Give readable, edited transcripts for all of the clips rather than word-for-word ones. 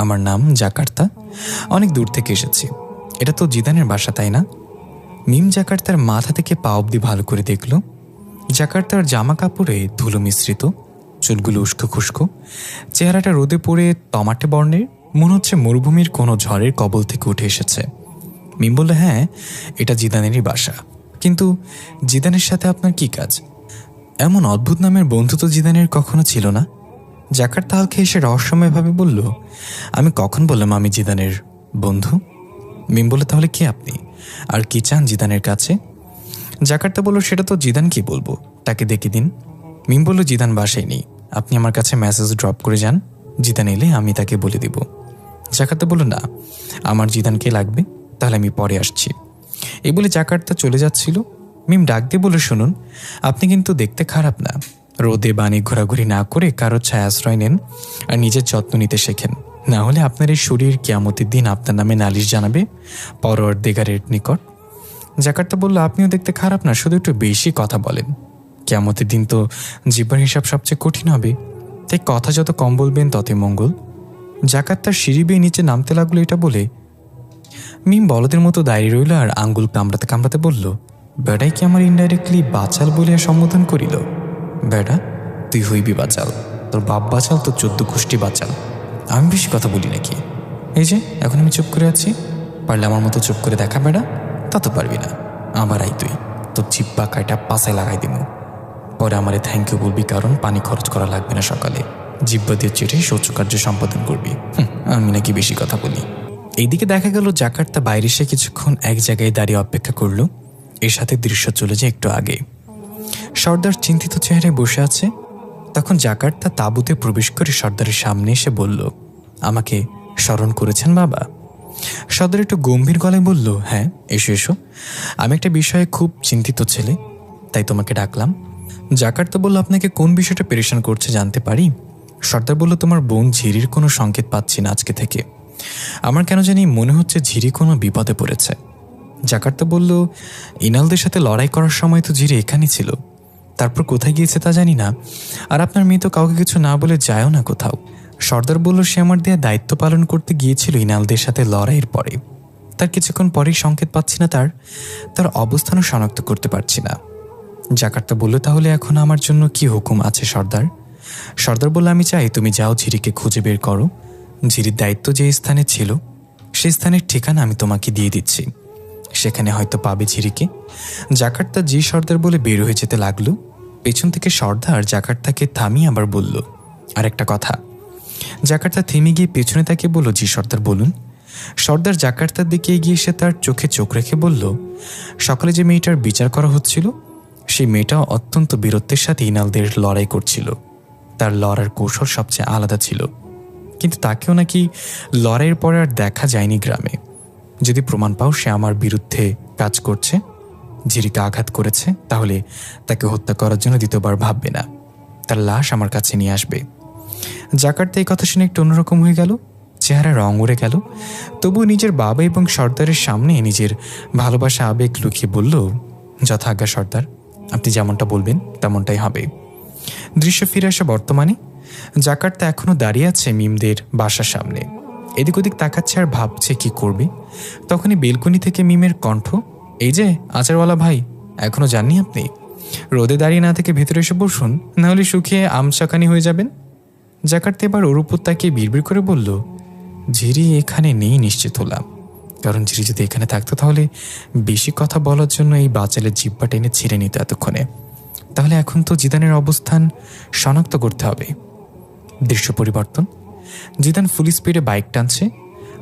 আমার নাম জাকার্তা, অনেক দূর থেকে এসেছি। এটা তো জিদানের বাসা, তাই না? মিম জাকার্তার মাথা থেকে পা অবধি ভালো করে দেখল। জাকার্তার জামা কাপড়ে ধুলো মিশ্রিত, চুলগুলো উস্কো খুস্কো, চেহারাটা রোদে পড়ে টমাটে বর্ণের, মনে হচ্ছে মরুভূমির কোনো ঝড়ের কবল থেকে উঠে এসেছে। মিম বলল, হ্যাঁ, এটা জিদানেরই বাসা। কিন্তু জিদানের সাথে আপনার কি কাজ? এমন অদ্ভুত নামের বন্ধু তো জিদানের কখনো ছিল না। জাকার্তা হালকা এসে রহস্যময়ভাবে বলল, আমি কখন বললাম আমি জিদানের বন্ধু? মিম বলল, তাহলে কে আপনি, আর কি চান জিদানের কাছে? জাকার্তা বলল, সেটা তো জিদান কি বলবো, তাকে দেখে দিন। মিম বলল, জিদান বাসায় নেই, আপনি আমার কাছে মেসেজ ড্রপ করে যান, জিদান এলে আমি তাকে বলে দিব। জাকার্তা বলল, না, আমার জিদানকে লাগবে, তাহলে আমি পরে আসছি। এই বলে জাকার্তা চলে যাচ্ছিল। মিম ডাক দিয়ে বলে, শুনুন, আপনি কিন্তু দেখতে খারাপ না। রোদে বাণী ঘোরাঘুরি না করে কারো ছায়া আশ্রয় নেন আর নিজের যত্ন নিতে শেখেন, না হলে আপনার এই শরীর কিয়ামতের দিন আপনার নামে নালিশ জানাবে পরওয়ারদিগারের নিকট। জাকার্তা বলল, আপনিও দেখতে খারাপ না, শুধু একটু বেশি কথা বলেন। কিয়ামতের দিন তো জিহ্বার হিসাব সবচেয়ে কঠিন হবে, তাই কথা যত কম বলবেন ততই মঙ্গল। জাকার্তার সিঁড়ি বেয়ে নিচে নামতে লাগলো। এটা বলে মিম বলদের মতো দাঁড়িয়ে রইল আর আঙ্গুল কামড়াতে কামড়াতে বলল, বেড়াই কি আমার ইনডাইরেক্টলি বাচাল বলিয়া সম্বোধন করিল? বেড়া, তুই হইবি বাচাল, তোর বাপ বাচাল, তোর 14 গোষ্ঠী বাচাল। আমি বেশি কথা বলি নাকি? এই যে এখন আমি চুপ করে আছি, পারলে আমার মতো চুপ করে দেখা বেড়া। তা তো পারবি না, আমার আই তুই, তোর জিব্বা কাইটা পাশায় লাগাই দিব। পরে আমারে থ্যাংক ইউ বলবি, কারণ পানি খরচ করা লাগবে না সকালে। জিব্বা দিয়ে চেটে শৌচকার্য সম্পাদন করবি। আমি নাকি বেশি কথা বলি? এইদিকে দেখা গেল জাকার্তা বাইরে এসে কিছুক্ষণ এক জায়গায় দাঁড়িয়ে অপেক্ষা করল। এর সাথে দৃশ্য চলে যায় একটু আগে। সর্দার চিন্তিত চেহারায় বসে আছে। তখন জাকার্তা তাঁবুতে প্রবেশ করে সর্দারের সামনে এসে বলল, আমাকে স্মরণ করেছেন বাবা? সর্দার একটু গম্ভীর গলায় বলল, হ্যাঁ, এসো এসো, আমি একটা বিষয়ে খুব চিন্তিত ছেলে, তাই তোমাকে ডাকলাম। জাকার্তা বলল, আপনাকে কোন বিষয়টা পেরেশান করছে জানতে পারি? সর্দার বলল, তোমার বোন ঝিরির কোনো সংকেত পাচ্ছি না আজকে থেকে। আমার কেন জানি মনে হচ্ছে ঝিরি কোনো বিপদে পড়েছে। জাকার্তা বলল, ইনালদের সাথে লড়াই করার সময় তো ঝিরি এখানে ছিল, তারপর কোথায় গিয়েছে তা জানি না, আর আপনার মেয়ে তো কাউকে কিছু না বলে যায়ও না কোথাও। সর্দার বলল, সে আমার দেয়া দায়িত্ব পালন করতে গিয়েছিল ইনালদের সাথে লড়াইয়ের পরে, তার কিছুক্ষণ পরেই সংকেত পাচ্ছি না, তার অবস্থানও শনাক্ত করতে পারছি না। জাকার্তা বলল, তাহলে এখন আমার জন্য কি হুকুম আছে সর্দার? সর্দার বলল, আমি চাই তুমি যাও, ঝিরিকে খুঁজে বের করো। ঝিরির দায়িত্ব যে স্থানে ছিল সেই স্থানের ঠিকানা আমি তোমাকে দিয়ে দিচ্ছি, সেখানে হয়তো পাবে ঝিরিকে। জাকার্তা জি সর্দার বলে বের হয়ে যেতে লাগলো। পেছন থেকে সর্দার জাকার্তাকে থামিয়ে আবার বলল, আর একটা কথা। জাকার্তা থেমে গিয়ে পেছনে তাকে বলল, জি সর্দার বলুন। সর্দার জাকার্তার দিকে এগিয়ে এসে তার চোখে চোখ রেখে বলল, সকালে যে মেয়েটার বিচার করা হচ্ছিল সেই মেয়েটা অত্যন্ত বীরত্বের সাথে ইনালদের লড়াই করছিল। তার লড়ার কৌশল সবচেয়ে আলাদা ছিল, কিন্তু তাকেও নাকি লড়াইয়ের পরে আর দেখা যায়নি গ্রামে। যদি প্রমাণ পাও সে আমার বিরুদ্ধে কাজ করছে, ঝিরিকে আঘাত করেছে, তাহলে তাকে হত্যা করার জন্য দ্বিতীয়বার ভাববে না, তার লাশ আমার কাছে নিয়ে আসবে। জাকার্তা এই কথা শুনে একটু অন্যরকম হয়ে গেল, চেহারা রং উড়ে গেল। তবুও নিজের বাবা এবং সর্দারের সামনে নিজের ভালোবাসা আবেগ লুকিয়ে বলল, যথাজ্ঞা সর্দার, আপনি যেমনটা বলবেন তেমনটাই হবে। দৃশ্য ফিরে আসে বর্তমানে। জাকার্তা এখনো দাঁড়িয়ে আছে মিমদের বাসার সামনে, এদিক ওদিক তাকাচ্ছে আর ভাবছে কি করবে। তখনই বেলকনি থেকে মিমের কণ্ঠ, এই যে আচারওয়ালা ভাই, এখনো যাননি আপনি? রোদে দাঁড়িয়ে না থেকে ভেতরে এসে বসুন, নাহলে শুকিয়ে আমচাকানি হয়ে যাবেন। জাকার্তা এবার ওর উপর তাকিয়ে বিড়বিড় করে বলল, ঝিরি এখানে নেই নিশ্চিত হলাম, কারণ ঝিরি যদি এখানে থাকতো তাহলে বেশি কথা বলার জন্য এই বাচালের জিব্বা টেনে ছিঁড়ে নিত এতক্ষণে। তাহলে এখন তো জিদানের অবস্থান শনাক্ত করতে হবে। দৃশ্য পরিবর্তন। জিদান ফুল স্পিডে বাইক টানছে,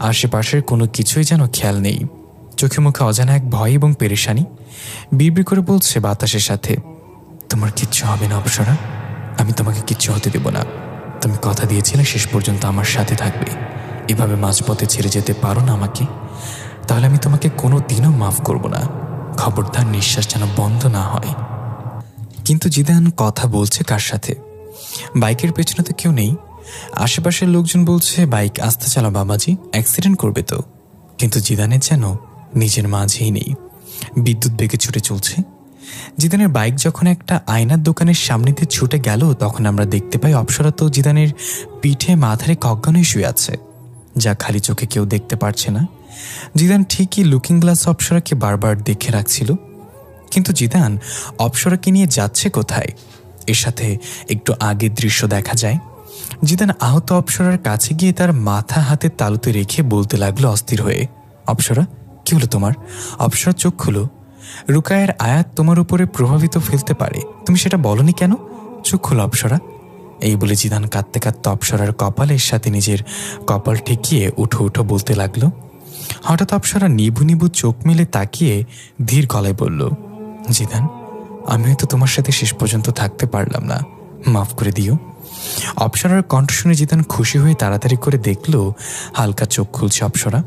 আশেপাশের কোনো কিছুই যেন খেয়াল নেই। চোখে মুখে অজানা এক ভয় এবং পেরেশানি। বিড়বিড় করে বলছে বাতাসের সাথে, তোমার কিচ্ছু হবে না অপসরা, আমি তোমাকে কিচ্ছু হতে দেব না। তুমি কথা দিয়েছিলে শেষ পর্যন্ত আমার সাথে থাকবে। এভাবে মাঝপথে ছেড়ে যেতে পারো না আমাকে, তাহলে আমি তোমাকে কোনো দিনও মাফ করব না। খবরদার নিঃশ্বাস যেন বন্ধ না হয়। কিন্তু জিদান কথা বলছে কার সাথে? বাইকের পেছনে তো কেউ নেই। আশেপাশের লোকজন বলছে, বাইক আস্তে চালাও বাবাজি, অ্যাক্সিডেন্ট করবে তো। কিন্তু জিদানের যেন নিজের মাঝেই নেই, বিদ্যুৎ বেগে ছুটে চলছে। জিদানের বাইক যখন একটা আয়নার দোকানের সামনে দিয়ে ছুটে গেল, তখন আমরা দেখতে পাই অপসরা তো জিদানের পিঠে মাথারে কজ্ঞানে শুয়ে আছে। যা খালি চোখে কেউ দেখতে পারছে না। জিদান ঠিকই লুকিং গ্লাস অপ্সরাকে বারবার দেখে রাখছিল, কিন্তু জিদান অপ্সরাকে নিয়ে যাচ্ছে কোথায়? এর সাথে একটু আগের দৃশ্য দেখা যায়। জিদান আহত অপ্সরার কাছে গিয়ে তার মাথা হাতের তালুতে রেখে বলতে লাগলো অস্থির হয়ে, অপ্সরা, কি হলো তোমার? অপ্সরা চোখ খুলো। রুকায়ের আয়াত তোমার উপরে প্রভাবিত ফেলতে পারে, তুমি সেটা বলনি কেন? চোখ খুলো অপ্সরা। এই বলে জিদান কাঁদতে কাঁদতে অপ্সরার কপালের সাথে নিজের কপাল ঠেকিয়ে উঠো উঠো বলতে লাগলো। হঠাৎ অপ্সরা নিভু নিভু চোখ মেলে তাকিয়ে ধীর গলায় বলল, জিদান, আমি হয়তো তোমার সাথে শেষ পর্যন্ত থাকতে পারলাম না, মাফ করে দিও। অপ্সরার কণ্ঠ শুনে জিদান খুশি হয়ে তাড়াতাড়ি করে দেখলো হালকা চোখ খুলছে অপ্সরা।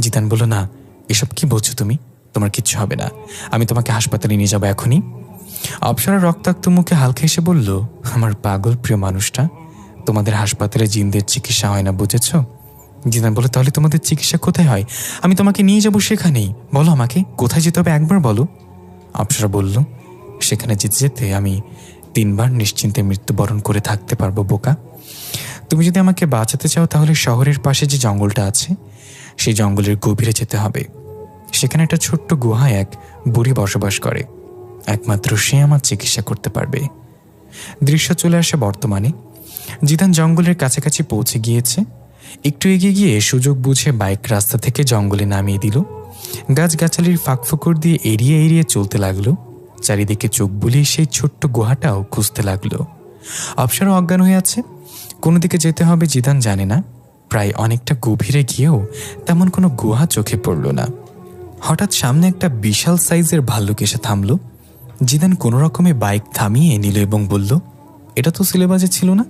জিদান বলল, না, এসব কি বলছো তুমি? তোমার কিচ্ছু হবে না, আমি তোমাকে হাসপাতালে নিয়ে যাবো এখনই। অপ্সরা রক্তাক্ত মুখে হালকা এসে বলল, আমার পাগল প্রিয় মানুষটা, তোমাদের হাসপাতালে জিনদের চিকিৎসা হয় না, বুঝেছ? জিদান বলে, তাহলে তোমাদের চিকিৎসা কোথায় হয়? আমি তোমাকে নিয়ে যাবো সেখানেই, বলো আমাকে কোথায় যেতে হবে একবার বলো। অপ্সরা বলল, সেখানে যেতে যেতে আমি 3 বার নিশ্চিন্তে মৃত্যুবরণ করে থাকতে পারবো বোকা। তুমি যদি আমাকে বাঁচাতে চাও তাহলে শহরের পাশে যে জঙ্গলটা আছে সেই জঙ্গলের গভীরে যেতে হবে। সেখানে একটা ছোট্ট গুহায় এক বুড়ি বসবাস করে, একমাত্র সে আমার চিকিৎসা করতে পারবে। দৃশ্য চলে আসে বর্তমানে। জিদান জঙ্গলের কাছাকাছি পৌঁছে গিয়েছে। একটু এগিয়ে গিয়ে সুযোগ বুঝে বাইক রাস্তা থেকে জঙ্গলে নামিয়ে দিল। গাছগাছালির ফাঁকফোকর দিয়ে এড়িয়ে এড়িয়ে চলতে লাগলো। চারিদিকে চোখ বুলিয়ে সেই ছোট্ট গুহাটাও খুঁজতে লাগলো। অপ্সরা অজ্ঞান হয়ে আছে, কোনো দিকে যেতে হবে জিদান জানে না। প্রায় অনেকটা গভীরে গিয়েও তেমন কোনো গুহা চোখে পড়ল না। হঠাৎ সামনে একটা বিশাল সাইজের ভাল্লুক এসে থামল। জিদান কোনো রকমে বাইক থামিয়ে নিল এবং বলল, এটা তো সিলেবাসে ছিল না।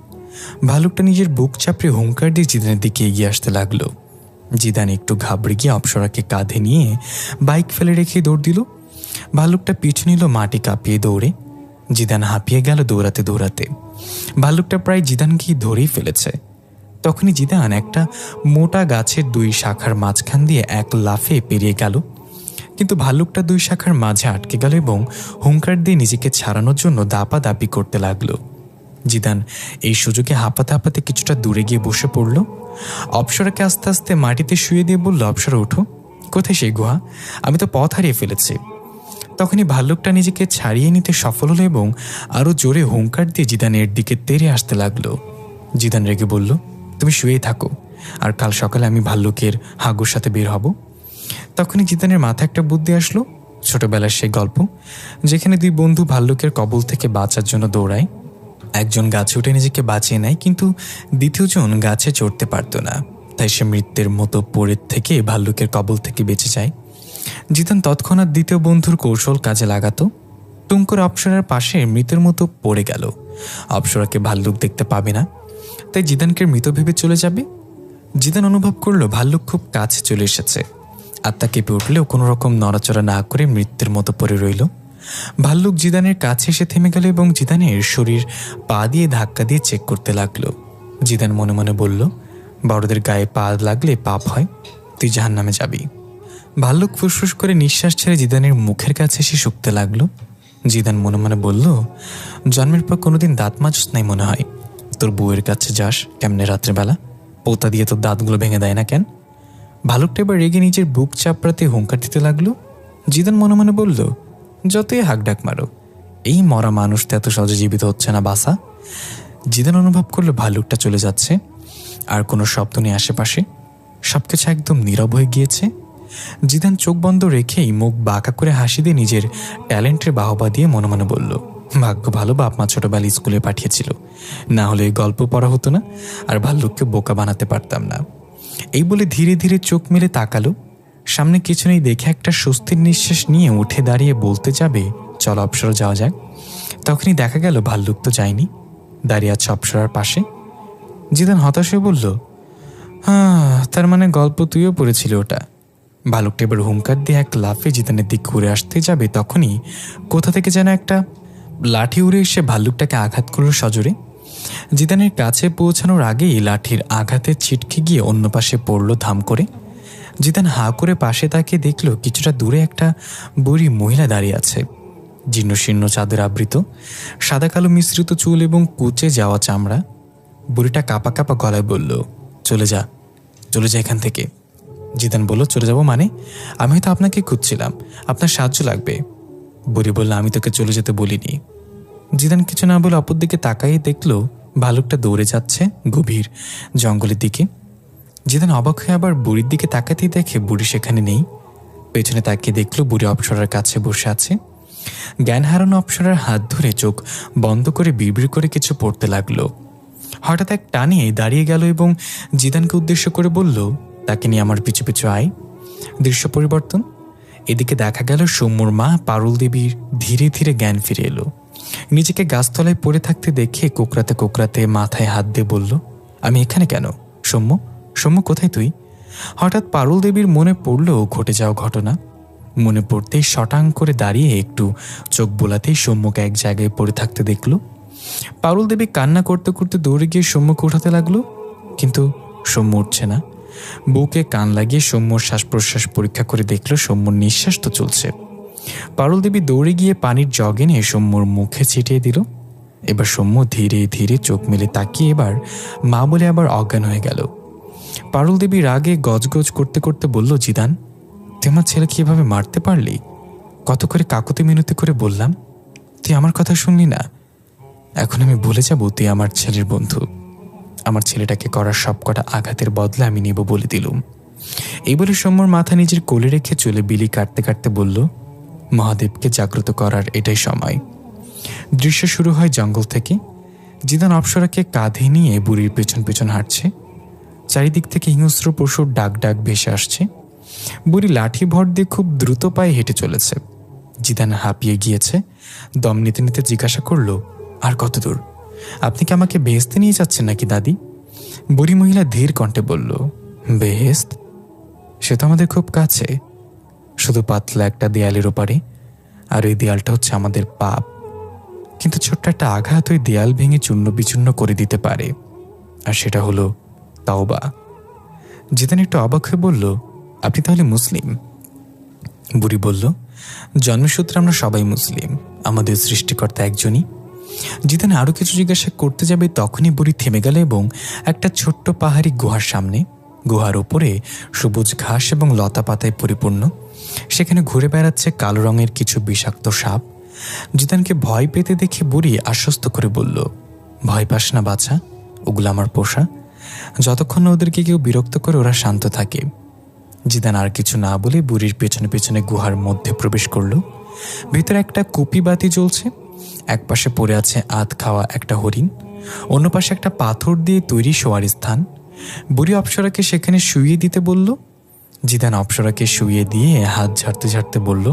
ভাল্লুকটা নিজের বুক চাপড়ে হুঙ্কার দিয়ে জিদানের দিকে এগিয়ে আসতে লাগলো। জিদান একটু ঘাবড়ে গিয়ে অপ্সরাকে কাঁধে নিয়ে বাইক ফেলে রেখে দৌড় দিল। ভাল্লুকটা পিছু নিল মাটি কাঁপিয়ে দৌড়ে। জিদান হাঁপিয়ে গেল দৌড়াতে দৌড়াতে। ভাল্লুকটা প্রায় জিদানকেই ধরেই ফেলেছে। তখনই জিদান একটা মোটা গাছের 2 শাখার মাঝখান দিয়ে এক লাফে পেরিয়ে গেল, কিন্তু ভাল্লুকটা 2 শাখার মাঝে আটকে গেল এবং হুঙ্কার দিয়ে নিজেকে ছাড়ানোর জন্য দাপাদাপি করতে লাগলো। জিদান এই সুযোগে হাঁপাতে হাঁপাতে কিছুটা দূরে গিয়ে বসে পড়ল। অপ্সরাকে আস্তে আস্তে মাটিতে শুয়ে দিয়ে বলল, অপ্সরা ওঠো, কোথায় সেই গুহা? আমি তো পথ হারিয়ে ফেলেছি। তখনই ভাল্লুকটা নিজেকে ছাড়িয়ে নিতে সফল হলো এবং আরও জোরে হুঙ্কার দিয়ে জিদানের দিকে তেড়ে আসতে লাগলো। জিদান রেগে বলল, তুমি শুয়েই থাকো, আর কাল সকালে আমি ভাল্লুকের হাগুর সাথে বের হব। তখনই জিদানের মাথায় একটা বুদ্ধি আসলো, ছোটবেলার সেই গল্প যেখানে 2 বন্ধু ভাল্লুকের কবল থেকে বাঁচার জন্য দৌড়ায়। একজন গাছে উঠে নিজেকে বাঁচিয়ে নেয়, কিন্তু দ্বিতীয়জন গাছে চড়তে পারত না, তাই সে মৃত্যুর মতো পড়ে থেকে ভাল্লুকের কবল থেকে বেঁচে যায়। জিদান তৎক্ষণাৎ দ্বিতীয় বন্ধুর কৌশল কাজে লাগাতো। টুম করে অপ্সরার পাশে মৃতের মতো পড়ে গেল। অপ্সরাকে ভাল্লুক দেখতে পাবে না, তাই জিদানকে মৃত ভেবে চলে যাবে। জিদান অনুভব করলো ভাল্লুক খুব কাছে চলে এসেছে। আত্মা কেঁপে উঠলেও কোনো রকম নড়াচড়া না করে মৃত্যুর মতো পড়ে রইল। ভাল্লুক জিদানের কাছে এসে থেমে গেল এবং জিদানের শরীর পা দিয়ে ধাক্কা দিয়ে চেক করতে লাগলো। জিদান মনে মনে বলল, বড়দের গায়ে পা লাগলে পাপ হয়, তুই জাহান্নামে যাবি। ভাল্লুক ফুসফুস করে নিঃশ্বাস ছেড়ে জিদানের মুখের কাছে এসে শুকতে লাগলো। জিদান মনে মনে বলল, জন্মের পর কোনোদিন দাঁত মাজস নাই মনে হয়। তোর বউয়ের কাছে যাস কেমনে রাত্রেবেলা? পোতা দিয়ে তোর দাঁতগুলো ভেঙে দেয় না কেন? ভাল্লুকটা এবার রেগে নিজের বুক চাপড়াতে হুঙ্কার দিতে লাগলো। জিদান মনে মনে বলল, যতই হাঁক ডাক মারো, এই মরা মানুষটা এত সহজে জীবিত হচ্ছে না বাসা। জিদান অনুভব করলো ভাল্লুকটা চলে যাচ্ছে, আর কোনো শব্দ নেই আশেপাশে, সবকিছু একদম নীরব হয়ে গিয়েছে। জিদান চোখ বন্ধ রেখেই মুখ বাঁকা করে হাসি দিয়ে নিজের ট্যালেন্টের বাহবা দিয়ে মনে মনে বলল, ভাগ্য ভালো বাপ মা ছোটবেলা স্কুলে পাঠিয়েছিল, না হলে এই গল্প পড়া হতো না, আর ভাল্লুককে বোকা বানাতে পারতাম না। এই বলে ধীরে ধীরে চোখ মেলে তাকালো। সামনে কিছু নেই দেখে একটা স্বস্তির নিঃশ্বাস নিয়ে উঠে দাঁড়িয়ে বলতে যাবে, চল অপ্সরা যাওয়া যাক। তখনই দেখা গেল ভাল্লুক তো যায়নি, দাঁড়িয়ে আছে অপ্সরার পাশে। জিদান হতাশ হয়ে বলল, হ্যাঁ, তার মানে গল্প তুইও পড়েছিলি ওটা। ভাল্লুকটা এবার হুঙ্কার দিয়ে এক লাফে জিদানের দিক ঘুরে আসতে যাবে, তখনই কোথা থেকে যেন একটা লাঠি উড়ে এসে ভাল্লুকটাকে আঘাত করল সজোরে। জিদানের কাছে পৌঁছানোর আগেই লাঠির আঘাতে ছিটকে গিয়ে অন্য পাশে পড়ল ধাম করে। জিদান হাঁ করে পাশে তাকিয়ে দেখল কিছুটা দূরে একটা বুড়ি মহিলা দাঁড়িয়ে আছে, জীর্ণ শীর্ণ চাদর আবৃত, সাদা কালো মিশ্রিত চুল এবং কুচে যাওয়া চামড়া। বুড়িটা কাঁপা কাঁপা গলায় বলল, চলে যা, চলে যায় এখান থেকে। জিদান বলল, চলে যাব মানে? আমি হয়তো আপনাকে খুঁজছিলাম, আপনার সাহায্য লাগবে। বুড়ি বলল, আমি তোকে চলে যেতে বলিনি। জিদান কিছু না বলে অপর দিকে তাকাইয়ে দেখলো ভালুকটা দৌড়ে যাচ্ছে গভীর জঙ্গলের দিকে। জিদান অবাক হয়ে আবার বুড়ির দিকে তাকাতেই দেখে বুড়ি সেখানে নেই। পেছনে তাকিয়ে দেখলো বুড়ি অপ্সরার কাছে বসে আছে। জ্ঞান হারানো অপ্সরার হাত ধরে চোখ বন্ধ করে বিড়বিড় করে কিছু পড়তে লাগলো। হঠাৎ এক টানে দাঁড়িয়ে গেল এবং জিদানকে উদ্দেশ্য করে বলল, তাকে নিয়ে আমার পিছু পিছু আয়। দৃশ্য পরিবর্তন। এদিকে দেখা গেল সৌম্যর মা পারুল দেবীর ধীরে ধীরে জ্ঞান ফিরে এলো। নিজেকে গাছতলায় পড়ে থাকতে দেখে কোকড়াতে কোকড়াতে মাথায় হাত দিয়ে বলল, আমি এখানে কেন? সৌম্য, সৌম্য কোথায় তুই? হঠাৎ পারুল দেবীর মনে পড়ল ঘটে যাওয়া ঘটনা। মনে পড়তেই শটাং করে দাঁড়িয়ে একটু চোখ বোলাতেই সৌম্যকে এক জায়গায় পড়ে থাকতে দেখল। পারুল দেবী কান্না করতে করতে দৌড়ে গিয়ে সৌম্যকে উঠাতে লাগলো, কিন্তু সৌম্য উঠছে না। বুকে কান লাগিয়ে সৌম্যর শ্বাস প্রশ্বাস পরীক্ষা করে দেখল সৌম্যর নিঃশ্বাস তো চলছে। পারুল দেবী দৌড়ে গিয়ে পানির জগ এনে সৌম্যর মুখে ছিটিয়ে দিল। এবার সৌম্য ধীরে ধীরে চোখ মেলে তাকিয়ে এবার মা বলে আবার অজ্ঞান হয়ে গেল। পারুল দেবী রাগে গজগজ করতে করতে বলল, জিদান, তুই আমার ছেলেকে এভাবে মারতে পারলি? কত করে কাকুতি মিনতি করে বললাম, তুই আমার কথা শুনলি না। এখন আমি ভুলে যাব তুই আমার ছেলের বন্ধু। আমার ছেলেটাকে করার সবকটা আঘাতের বদলে আমি নেব বলে দিলুম। এই বলে সৌম্যর মাথা নিজের কোলে রেখে চলে বিলি কাটতে কাটতে বলল, মহাদেবকে জাগ্রত করার এটাই সময়। দৃশ্য শুরু হয় জঙ্গল থেকে। জিদান অপ্সরাকে কাঁধে নিয়ে বুড়ির পেছন পেছন হাঁটছে। চারিদিক থেকে হিংস্র পশুর ডাক ডাক ভেসে আসছে। বুড়ি লাঠি ভর দিয়ে খুব দ্রুত পায়ে হেঁটে চলেছে। জিদান হাঁপিয়ে গিয়েছে। দম নিতে নিতে জিজ্ঞাসা করল, আর কত দূর? আপনি কি আমাকে বেহেস্তে নিয়ে যাচ্ছেন নাকি দাদি? বুড়ি মহিলা ধীর কণ্ঠে বলল, বেহেস্ত? সে তো আমাদের খুব কাছে, শুধু পাতলা একটা দেয়ালের ওপারে, আর ওই দেয়ালটা হচ্ছে আমাদের পাপ। কিন্তু ছোট্ট একটা আঘাত ওই দেয়াল ভেঙে চূর্ণ বিচূর্ণ করে দিতে পারে, আর সেটা হলো তাওবা। জিদান একটু অবাক হয়ে বলল, আপনি তাহলে মুসলিম? বুড়ি বলল, জন্মসূত্রে আমরা সবাই মুসলিম, আমাদের সৃষ্টিকর্তা একজনই। জিদান আরো কিছু জিজ্ঞাসা করতে যাবে তখনই বুড়ি থেমে গেল এবং একটা ছোট্ট পাহাড়ি গুহার সামনে। গুহার ওপরে সবুজ ঘাস এবং লতা পাতায় পরিপূর্ণ। সেখানে ঘুরে বেড়াচ্ছে কালো রঙের কিছু বিষাক্ত সাপ। জিদানকে ভয় পেতে দেখে বুড়ি আশ্বস্ত করে বলল, ভয় পাস না বাছা, ওগুলো আমার পোষা। যতক্ষণ না ওদেরকে কেউ বিরক্ত করে ওরা শান্ত থাকে। জিদান আর কিছু না বলে বুড়ির পেছনে পেছনে গুহার মধ্যে প্রবেশ করল। ভেতরে একটা কুপি বাতি জ্বলছে। এক পাশে পড়ে আছে আধ খাওয়া একটা হরিণ, অন্য পাশে একটা পাথর দিয়ে তৈরি শোয়ার স্থান। বুড়ি অপ্সরাকে সেখানে শুইয়ে দিতে বলল। জিদান অপ্সরাকে শুইয়ে দিয়ে হাত ঝাড়তে ঝাড়তে বলল,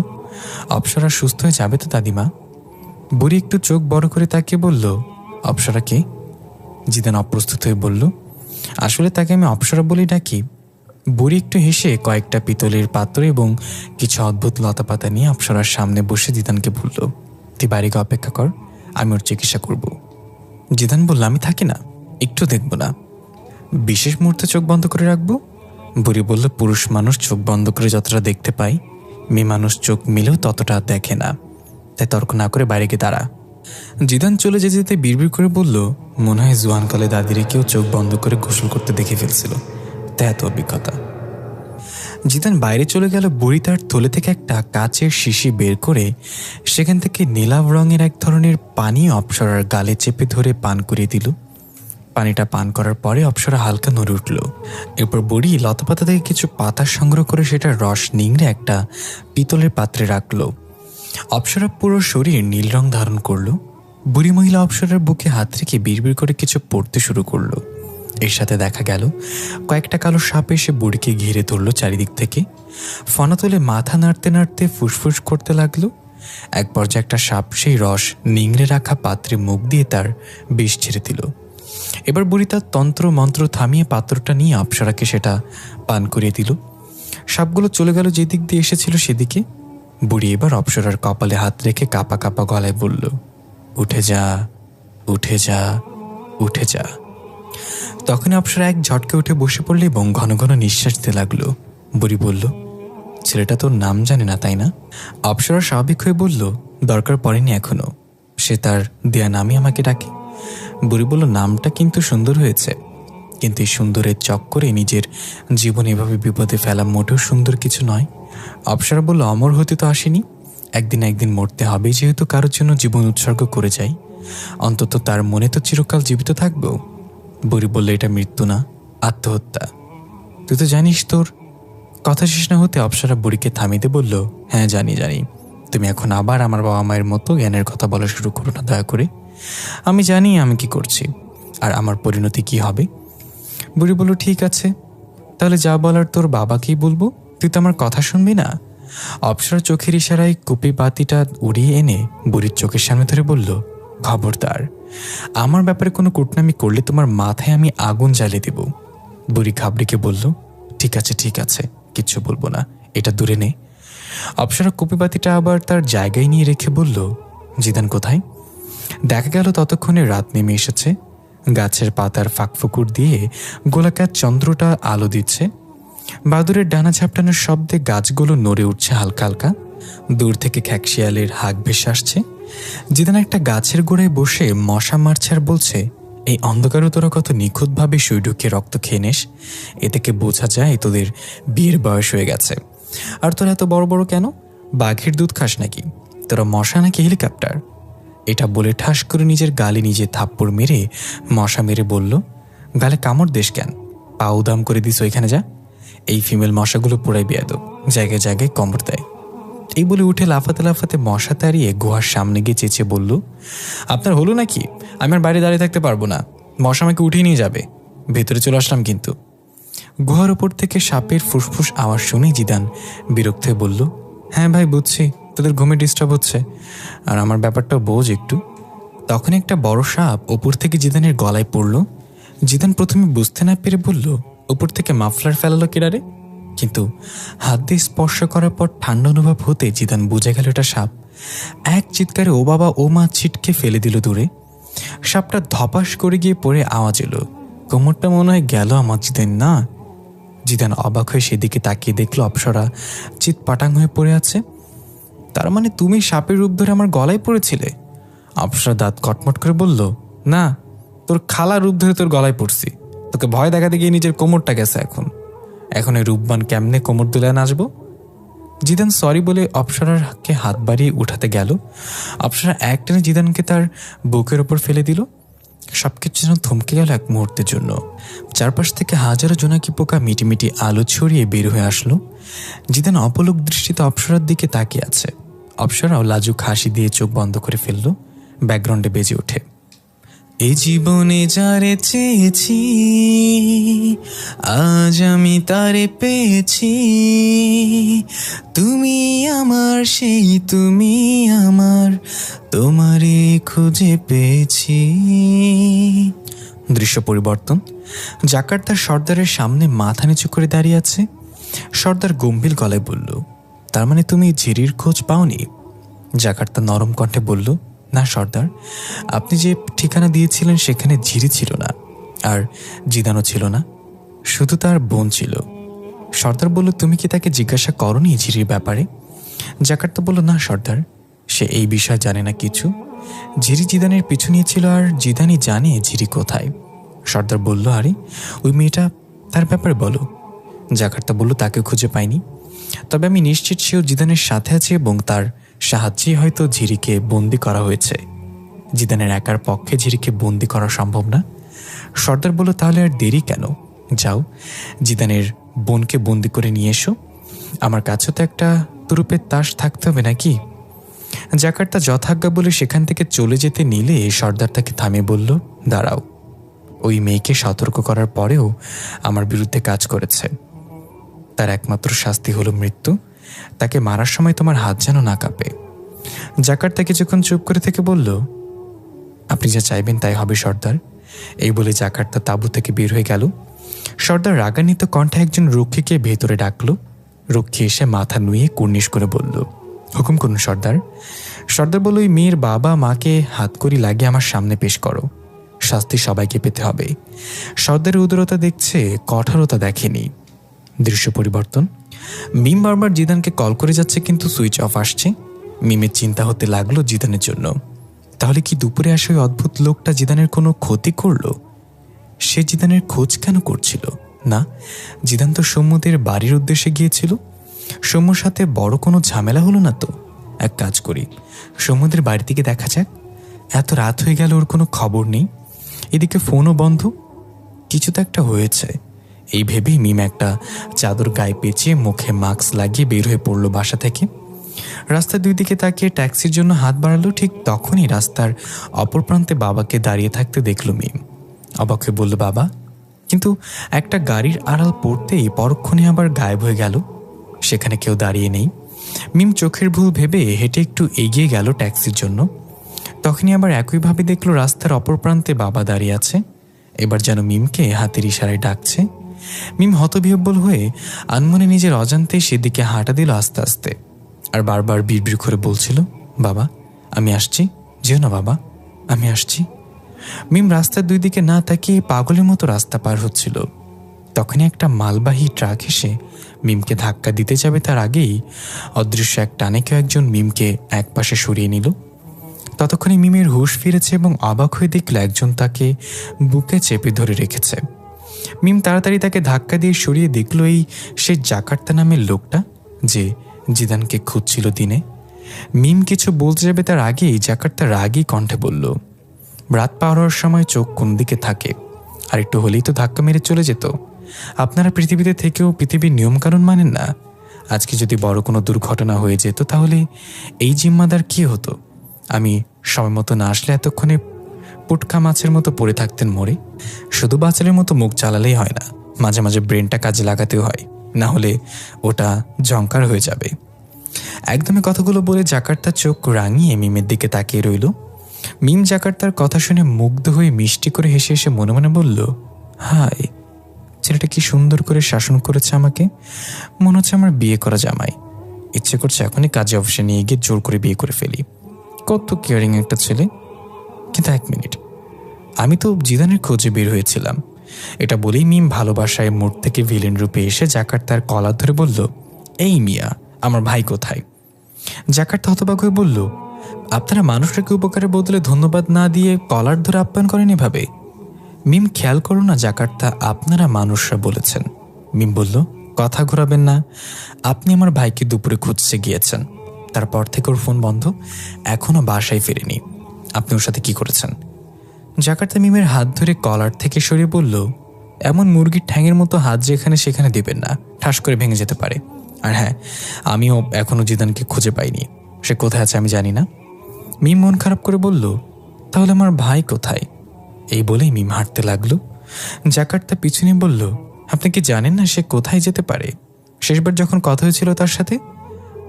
অপ্সরা সুস্থ হয়ে যাবে তো দাদিমা? বুড়ি একটু চোখ বড় করে তাকিয়ে বলল, অপ্সরাকে? জিদান অপ্রস্তুত হয়ে বলল, আসলে তাকে আমি অপ্সরা বলেই ডাকি। বুড়ি একটু হেসে কয়েকটা পিতলের পাত্র এবং কিছু অদ্ভুত লতাপাতা নিয়ে অপ্সরার সামনে বসে জিদানকে বলল, তুই বাড়িকে অপেক্ষা কর, আমি ওর চিকিৎসা করব। জিদান বলল, আমি থাকি না, একটু দেখব না। বিশেষ মুহূর্তে চোখ বন্ধ করে রাখবো? বুড়ি বলল, পুরুষ মানুষ চোখ বন্ধ করে যতটা দেখতে পায়, মেয়ে মানুষ চোখ মিলেও ততটা দেখে না, তাই তর্ক না করে বাইরে গিয়ে দাঁড়া। জিদান চলে যেতে যেতে বিড়বিড় করে বলল, মনে হয় জোয়ানকালে দাদিরে কেউ চোখ বন্ধ করে গোসল করতে দেখে ফেলছিল, তাই এত অভিজ্ঞতা। জিদান বাইরে চলে গেল। বুড়ি তার থলে থেকে একটা কাচের শিশি বের করে সেখান থেকে নীলাভ রঙের এক ধরনের পানি অপ্সরার গালে চেপে ধরে পান করিয়ে দিল। পানিটা পান করার পরে অপ্সরা হালকা নড়ে উঠল। এরপর বুড়ি লতাপাতা থেকে কিছু পাতা সংগ্রহ করে সেটার রস নিংড়ে একটা পিতলের পাত্রে রাখল। অপ্সরা পুরো শরীর নীল রং ধারণ করল। বুড়ি মহিলা অপ্সরার বুকে হাত রেখে বিড়বিড় করে কিছু পড়তে শুরু করলো। এর সাথে দেখা গেল কয়েকটা কালো সাপ এসে বুড়িকে ঘিরে ধরল চারিদিক থেকে। ফনা তুলে মাথা নাড়তে নাড়তে ফুসফুস করতে লাগলো। এক পর্যায়ে একটা সাপ সেই রস নিংড়ে রাখা পাত্রে মুখ দিয়ে তার বিষ ছেড়ে দিল। এবার বুড়ি তার তন্ত্র মন্ত্র থামিয়ে পাত্রটা নিয়ে অপ্সরাকে সেটা পান করিয়ে দিল। সাপগুলো চলে গেল যেদিক দিয়ে এসেছিল সেদিকে। বুড়ি এবার অপ্সরার কপালে হাত রেখে কাঁপা কাঁপা গলায় বলল, উঠে যা, উঠে যা, উঠে যা। তখন অপ্সরা এক ঝটকে উঠে বসে পড়ল এবং ঘন ঘন নিঃশ্বাস দিতে লাগলো। বুড়ি বলল, ছেলেটা তোর নাম জানে না তাই না? অপ্সরা স্বাভাবিক হয়ে বলল, দরকার পড়েনি এখনো, সে তার দেয়া নামই আমাকে ডাকে। বুড়ি বলল, নামটা কিন্তু সুন্দর হয়েছে। কিন্তু এই সুন্দরের চক্করে নিজের জীবন এভাবে বিপদে ফেলা মোটেও সুন্দর কিছু নয়। অপ্সরা বলল, অমর হতে তো আসেনি, একদিন মরতে হবে। যেহেতু কারোর জন্য জীবন উৎসর্গ করে যাই, অন্তত তার মনে তো চিরকাল জীবিত থাকবেও। বুড়ি বলল, এটা মৃত্যু না, আত্মহত্যা। তুই তো জানিস। তোর কথা শেষ না হতে অপ্সরা বুড়িকে থামিয়ে বলল, হ্যাঁ জানি। তুমি এখন আবার আমার বাবা মায়ের মতো জ্ঞানের কথা বলা শুরু করো না দয়া করে। আমি জানি আমি কি করছি আর আমার পরিণতি কি হবে। বুড়ি বলল, ঠিক আছে, তাহলে যা বলার তোর বাবাকেই বলবো, তুই তো আমার কথা শুনবি না। অপ্সরা চোখের ইশারায় কুপি বাতিটা উড়িয়ে এনে বুড়ির চোখের সামনে ধরে বলল, খবরদার, আমার ব্যাপারে কোনো কুটনামি করলে তোমার মাথায় আমি আগুন জ্বালিয়ে দেব। বুড়ি ঘাবড়িকে বলল, ঠিক আছে, কিচ্ছু বলবো না, এটা দূরে নে। অপ্সরা কুপি বাতিটা আবার তার জায়গায় নিয়ে রেখে বলল, জিদান কোথায়? দেখা গেল ততক্ষণে রাত নেমে এসেছে। গাছের পাতার ফাঁকফুকুর দিয়ে গোলাকার চন্দ্রটা আলো দিচ্ছে। বাদুরের ডানা ঝাপটানোর শব্দে গাছগুলো নড়ে উঠছে হালকা হালকা। দূর থেকে খ্যাকশিয়ালের হাঁক ভেসে আসছে। জিদান একটা গাছের গোড়ায় বসে মশা মারছে আর বলছে, এই অন্ধকারও তোরা কত নিখুঁতভাবে সুই ঢুকিয়ে রক্ত খেয়ে নেস। এ থেকে বোঝা যায় তোদের বিয়ের বয়স হয়ে গেছে। আর তোরা এত বড় বড় কেন? বাঘের দুধ খাস নাকি? তোরা মশা নাকি হেলিকপ্টার? এটা বলে ঠাস করে নিজের গালে নিজে থাপ্পড় মেরে মশা মেরে বলল, গালে কামড় দেশ কেন? পা উদাম করে দিস ওইখানে যা। এই ফিমেল মশাগুলো পুরাই বেয়াদব, জায়গায় জায়গায় কামড় দেয়। এই বলে উঠে লাফাতে লাফাতে মশা তাড়িয়ে গুহার সামনে গিয়ে চেঁচে বলল, আপনার হলো নাকি? আমি আর বাইরে দাঁড়িয়ে থাকতে পারবো না, মশা আমাকে উঠিয়ে নিয়ে যাবে। ভেতরে চলে আসলাম কিন্তু। গুহার ওপর থেকে সাপের ফুসফুস আওয়াজ শুনে জিদান বিরক্ত হয়ে বলল, হ্যাঁ ভাই বুঝছি, তোদের ঘুমে ডিস্টার্ব হচ্ছে, আর আমার ব্যাপারটা বোঝ একটু। তখন একটা বড় সাপ ওপর থেকে জিদানের গলায় পড়ল। জিদান প্রথমে বুঝতে না পেরে বলল, ওপর থেকে মাফলার ফেলালো কেডারে? কিন্তু হাত দিয়ে স্পর্শ করার পর ঠান্ডা অনুভব হতে জিদান বুঝে গেল এটা সাপ। এক চিৎকারে ও বাবা ও মা ছিটকে ফেলে দিল দূরে। সাপটা ধপাস করে গিয়ে পড়ে আওয়াজ এলো। কোমরটা মনে হয় গেল আমার জিদান না। জিদান অবাক হয়ে সেদিকে তাকিয়ে দেখলো অপ্সরা চিৎ পাটাং হয়ে পড়ে আছে। তার মানে তুমি সাপের রূপ ধরে আমার গলায় পড়েছিলে? অপ্সরা দাঁত কটমট করে বলল, না, তোর খালা রূপ ধরে তোর গলায় পড়ছি। তোকে ভয় দেখাতে গিয়ে নিজের কোমরটা গেছে। এখন এই রূপবান কেমনে কোমর দুলে নাচবো? জিদান সরি বলে অপ্সরাকে হাত বাড়িয়ে উঠাতে গেল। অপ্সরা একটানে জিদানকে তার বুকের ওপর ফেলে দিল। সবকিছু যেন থমকে গেল এক মুহূর্তের জন্য। চারপাশ থেকে হাজারো জোনাকি পোকা মিটিমিটি আলো ছড়িয়ে বের হয়ে আসলো। জিদান অপলক দৃষ্টিতে অপ্সরার দিকে তাকিয়ে আছে। অপ্সরাও লাজুক হাসি দিয়ে চোখ বন্ধ করে ফেলল। ব্যাকগ্রাউন্ডে বেজে ওঠে, এই জীবনে যারে চেয়েছি আজ আমি তারে পেয়েছি, তুমি আমার সেই তুমি আমার, তোমারে খুঁজে পেয়েছি। দৃশ্য পরিবর্তন। জাকার্তার সর্দারের সামনে মাথা নিচু করে দাঁড়িয়ে আছে। সর্দার গম্ভীর গলায় বলল, তার মানে তুমি ঝিরির খোঁজ পাওনি? জাকার্তা নরম কণ্ঠে বলল, না সর্দার, আপনি যে ঠিকানা দিয়েছিলেন সেখানে ঝিরি ছিল না, আর জিদানও ছিল না, শুধু তার বোন ছিল। সর্দার বলল, তুমি কি তাকে জিজ্ঞাসা করনি ঝিরির ব্যাপারে? জাকার্তা বলল, না সর্দার, সে এই বিষয়ে জানে না কিছু। ঝিরি জিদানের পিছু নিয়েছিল আর জিদানই জানে ঝিরি কোথায়। সর্দার বলল, আরে ওই মেয়েটা, তার ব্যাপারে বলো। জাকার্তা বলল, তাকে খুঁজে পাইনি, তবে আমি নিশ্চিত সেও জিদানের সাথে আছে এবং তার সাহায্যেই হয়তো ঝিরিকে বন্দি করা হয়েছে। জিদানের একার পক্ষে ঝিরিকে বন্দি করা সম্ভব না। সর্দার বলল, তাহলে আর দেরি কেন? যাও, জিদানের বোনকে বন্দি করে নিয়ে এসো। আমার কাছেও তো একটা তুরুপের তাস থাকতে হবে নাকি? জাকার্তা যথাজ্ঞা বলে সেখান থেকে চলে যেতে নিলে সর্দার তাকে থামিয়ে বলল, দাঁড়াও, ওই মেয়েকে সতর্ক করার পরেও আমার বিরুদ্ধে কাজ করেছে। তার একমাত্র শাস্তি হলো মৃত্যু। তাকে মারার সময় তোমার হাত যেন না কাঁপে। জাকার্তা কিছুক্ষণ চুপ করে থেকে বলল, আপনি যা চাইবেন তাই হবে সর্দার। এই বলে জাকার্তা তাঁবু থেকে বের হয়ে গেল। সর্দার রাগান্বিত কণ্ঠে একজন রক্ষীকে ভেতরে ডাকল। রক্ষী এসে মাথা নুয়ে কুর্নিশ করে বলল, হুকুম করুন সর্দার। সর্দার বলল, ওই মেয়ের বাবা মাকে হাতকড়ি লাগিয়ে আমার সামনে পেশ করো। শাস্তি সবাইকে পেতে হবে। সর্দারের উদারতা দেখছে, কঠোরতা দেখেনি। দৃশ্য পরিবর্তন। মিম বারবার জিদানকে কল করে যাচ্ছে কিন্তু সুইচ অফ আসছে। মিমের চিন্তা হতে লাগলো জিদানের জন্য। তাহলে কি দুপুরে আসা ওই অদ্ভুত লোকটা জিদানের কোনো ক্ষতি করলো? সে জিদানের খোঁজ কেন করছিল? না, জিদান তো সৌম্যদের বাড়ির উদ্দেশ্যে গিয়েছিল। সৌম্যর সাথে বড় কোনো ঝামেলা হলো না তো? এক কাজ করি, সৌম্যদের বাড়ি থেকে দেখা যাক। এত রাত হয়ে গেল, ওর কোনো খবর নেই, এদিকে ফোনও বন্ধ। কিছু তো একটা হয়েছে। এই ভেবেই মিম একটা চাদর গায়ে পেঁচিয়ে মুখে মাস্ক লাগিয়ে বের হয়ে পড়ল বাসা থেকে। রাস্তার দুই দিকে তাকিয়ে ট্যাক্সির জন্য হাত বাড়ালো। ঠিক তখনই রাস্তার অপর প্রান্তে বাবাকে দাঁড়িয়ে থাকতে দেখল মিম। অবাক হয়ে বলল, বাবা। কিন্তু একটা গাড়ির আড়াল পড়তেই পরক্ষণে আবার গায়েব হয়ে গেল। সেখানে কেউ দাঁড়িয়ে নেই। মিম চোখের ভুল ভেবে হেঁটে একটু এগিয়ে গেল ট্যাক্সির জন্য। তখনই আবার একইভাবে দেখল রাস্তার অপর প্রান্তে বাবা দাঁড়িয়ে আছে। এবার যেন মিমকে হাতের ইশারায় ডাকছে। মিম হতবিহ্বল হয়ে আনমনে নিজের অজান্তে সেদিকে হাঁটা দিল আস্তে আস্তে, আর বারবার বিড়বিড় করে বলছিল, বাবা আমি আসছি, যেও না বাবা, আমি আসছি। মিম রাস্তার দুই দিকে না তাকিয়ে পাগলের মতো রাস্তা পার হচ্ছিল। তখনই একটা মালবাহী ট্রাক এসে মিমকে ধাক্কা দিতে যাবে তার আগেই অদৃশ্য এক টানে কেউ একজন মিমকে একপাশে সরিয়ে নিল। ততক্ষণে মিমের হুঁশ ফিরেছে এবং অবাক হয়ে দেখল একজন তাকে বুকে চেপে ধরে রেখেছে। মিম তাড়াতাড়ি তাকে ধাক্কা দিয়ে সরিয়ে দেখল এই সে জাকার্তা নামের লোকটা, যে জিদানকে খুঁজছিল দিনে। মিম কিছু বলতে যাবে তার আগেই জাকার্তা রাগী কণ্ঠে বলল, রাত পার হওয়ার সময় চোখ কোন দিকে থাকে? আর একটু হলেই তো ধাক্কা মেরে চলে যেত। আপনারা পৃথিবীতে থেকেও পৃথিবীর নিয়মকানুন মানেন না। আজকে যদি বড় কোনো দুর্ঘটনা হয়ে যেত তাহলে এই জিম্মাদার কি হতো? আমি সময় মতো না আসলে এতক্ষণে পুটকা মাছের মতো পড়ে থাকতেন মরে। শুধু বাচালের মতো মুখ চালালেই হয় না, মাঝে মাঝে ব্রেনটা কাজে লাগাতেও হয়, না হলে ওটা জঙ্কার হয়ে যাবে। একদমই কথাগুলো বলে জাকার্তার চোখ রাঙিয়ে মিমের দিকে তাকিয়ে রইল। মিম জাকার্তার কথা শুনে মুগ্ধ হয়ে মিষ্টি করে হেসে হেসে মনে মনে বলল, হায়, ছেলেটা কি সুন্দর করে শাসন করেছে আমাকে। মনে হচ্ছে আমার বিয়ে করা জামাই। ইচ্ছে করছে এখনই কাজে অফিসে নিয়ে গিয়ে জোর করে বিয়ে করে ফেলি। কত কেয়ারিং একটা ছেলে। কিন্তু এক মিনিট, আমি তো জিদানের খোঁজে বের হয়েছিলাম। এটা বলেই মিম ভালোবাসায় মোড় থেকে ভিলেন রূপে এসে জাকার্তার কলার ধরে বলল, এই মিয়া, আমার ভাই কোথায়? জাকার্তা হতবাক হয়ে বলল, আপনারা মানুষটাকে উপকারের বদলে ধন্যবাদ না দিয়ে কলার ধরে আপ্যায়ন করেন এভাবে? মিম, খেয়াল করো না জাকার্তা আপনারা মানুষরা বলেছেন। মিম বলল, কথা ঘোরাবেন না। আপনি আমার ভাইকে দুপুরে খুঁজতে গিয়েছেন, তারপর থেকে ওর ফোন বন্ধ, এখনো বাসায় ফেরেনি। আপনি ওর সাথে কি করেছেন? জাকার্তা মিমের হাত ধরে কলার থেকে সরিয়ে বলল, এমন মুরগির ঠ্যাঙের মতো হাত যেখানে সেখানে দিবেন না, ঠাস করে ভেঙে যেতে পারে। আর হ্যাঁ, আমিও এখনো জিদানকে খুঁজে পাইনি। সে কোথায় আছে আমি জানি না। মিম মন খারাপ করে বলল, তাহলে আমার ভাই কোথায়? এই বলেই মিম হাঁটতে লাগলো। জাকার্তা পিছনে বলল, আপনি কি জানেন না সে কোথায় যেতে পারে? শেষবার যখন কথা হয়েছিল তার সাথে?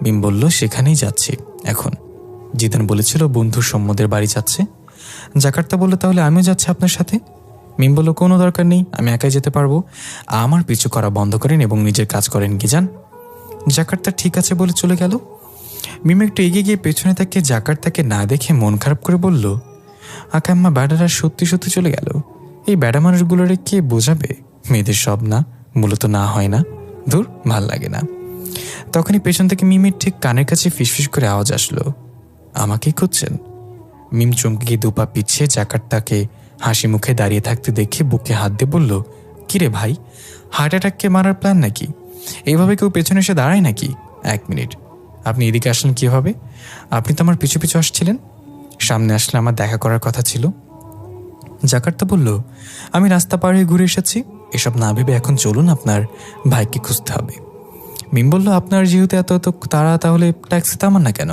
মিম বলল, সেখানেই যাচ্ছি এখন। জিদান বলেছিল বন্ধু সৌম্যদের বাড়ি যাচ্ছে। জাকার্তা বলল, তাহলে আমিও যাচ্ছি আপনার সাথে। মিম বলল, কোনো দরকার নেই, আমি একাই যেতে পারবো। আমার পিছু করা বন্ধ করেন এবং নিজের কাজ করেন, কি যান। জাকার্তা ঠিক আছে বলে চলে গেল। মিম একটু এগিয়ে গিয়ে পেছনে তাকিয়ে জাকার্তাকে না দেখে মন খারাপ করে বলল, আকাম্মা, ব্যাডারা সত্যি সত্যি চলে গেল। এই ব্যাডা মানুষগুলোরে কে বোঝাবে? মেয়েদের সব না, মূলত না হয় না, ধুর, ভাল লাগে না। তখনই পেছন থেকে মিমের ঠিক কানের কাছে ফিসফিস করে আওয়াজ আসলো, আমাকেই খুঁজছেন? মিম চমকে গিয়ে দুপা পিছিয়ে জাকার্তাকে হাসি মুখে দাঁড়িয়ে থাকতে দেখে বুকে হাত দিয়ে বলল, কিরে ভাই, হার্ট অ্যাটাককে মারার প্ল্যান নাকি? এইভাবে কেউ পেছনে এসে দাঁড়ায় নাকি? এক মিনিট, আপনি এদিকে আসলেন কীভাবে? আপনি তো আমার পিছু পিছু আসছিলেন। সামনে আসলে আমার দেখা করার কথা ছিল। জাকার্তা বলল, আমি রাস্তা পার হয়ে ঘুরে এসেছি। এসব না ভেবে এখন চলুন, আপনার ভাইকে খুঁজতে হবে। মিম বলল, আপনার যেহেতু এত এত তারা, তাহলে ট্যাক্সিতে আমার না কেন?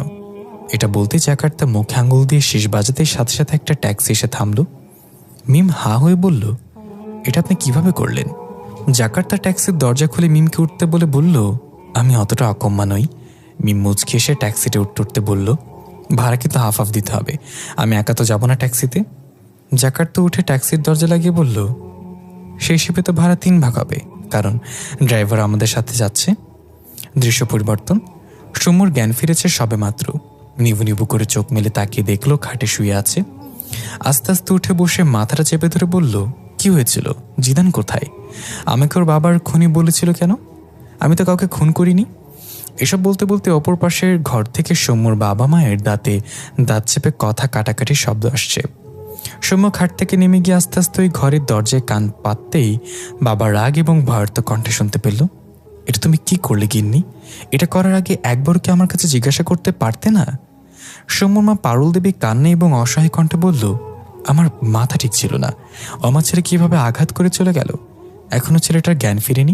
এটা বলতে জাকার্তা মুখে আঙুল দিয়ে শীষ বাজাতে সাথে সাথে একটা ট্যাক্সি এসে থামল। মিম হা হয়ে বলল, এটা আপনি কিভাবে করলেন? জাকার্তা ট্যাক্সির দরজা খুলে মিমকে উঠতে বলে বলল, আমি অতটা অকম্মা নই। মিম মুচকি এসে ট্যাক্সিতে উঠতে উঠতে বলল, ভাড়া কিন্তু হাফ হাফ দিতে হবে, আমি একা তো যাব না ট্যাক্সিতে। জাকার্তা উঠে ট্যাক্সির দরজা লাগিয়ে বলল, সেই হিসেবে তো ভাড়া 3 ভাগ হবে, কারণ ড্রাইভার আমাদের সাথে যাচ্ছে। দৃশ্য পরিবর্তন। সৌম্যর জ্ঞান ফিরেছে সবে মাত্র। নিভু নিভু করে চোখ মেলে তাকিয়ে দেখলো খাটে শুয়ে আছে। আস্তে আস্তে উঠে বসে মাথাটা চেপে ধরে বলল, কি হয়েছিল? জিদান কোথায়? আমাকে ওর বাবার খুনি বলেছিল কেন? আমি তো কাউকে খুন করিনি। এসব বলতে বলতে অপর পাশের ঘর থেকে সৌম্যর বাবা মায়ের দাঁতে দাঁত চেপে কথা কাটাকাটি শব্দ আসছে। সৌম্য খাট থেকে নেমে গিয়ে আস্তে আস্তে ওই ঘরের দরজায় কান পাততেই বাবা রাগ এবং ভয়ার্ত কণ্ঠে শুনতে পেল, এটা তুমি কি করলে গিন্নি? এটা করার আগে একবার কি আমার কাছে জিজ্ঞাসা করতে পারতে না? সৌম্যর মা পারুল দেবী কান্না এবং অসহায় কণ্ঠে বলল, আমার মাথা ঠিক ছিল না। আমার ছেলে কিভাবে আঘাত করে চলে গেল, এখনো ছেলেটার জ্ঞান ফিরেনি,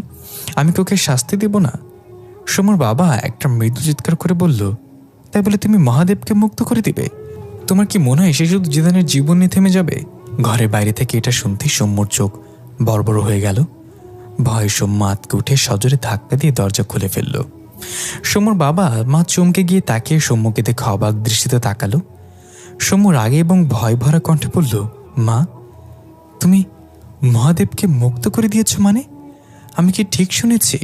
আমি কি ওকে শাস্তি দেব না? সৌম্যর বাবা একটা মৃদু চিৎকার করে বলল, তাই বলে তুমি মহাদেবকে মুক্ত করে দিবে? তোমার কি মনে হয় সে শুধু জিদানের জীবন নিয়ে থেমে যাবে? ঘরের বাইরে থেকে এটা শুনতেই সৌম্যর চোখ বড় বড় হয়ে গেল। ভয়ে সৌম্য আতকে উঠে সজোরে ধাক্কা দিয়ে দরজা খুলে ফেলল। সৌম্যর বাবা মা চমকে গিয়ে তাকিয়ে সৌম্যকে দেখে অবাক দৃষ্টিতে তাকালো। সৌম্য রাগে এবং ভয় ভরা কণ্ঠে বলল, মা তুমি মহাদেবকে মুক্ত করে দিয়েছ মানে? আমি কি ঠিক শুনেছি?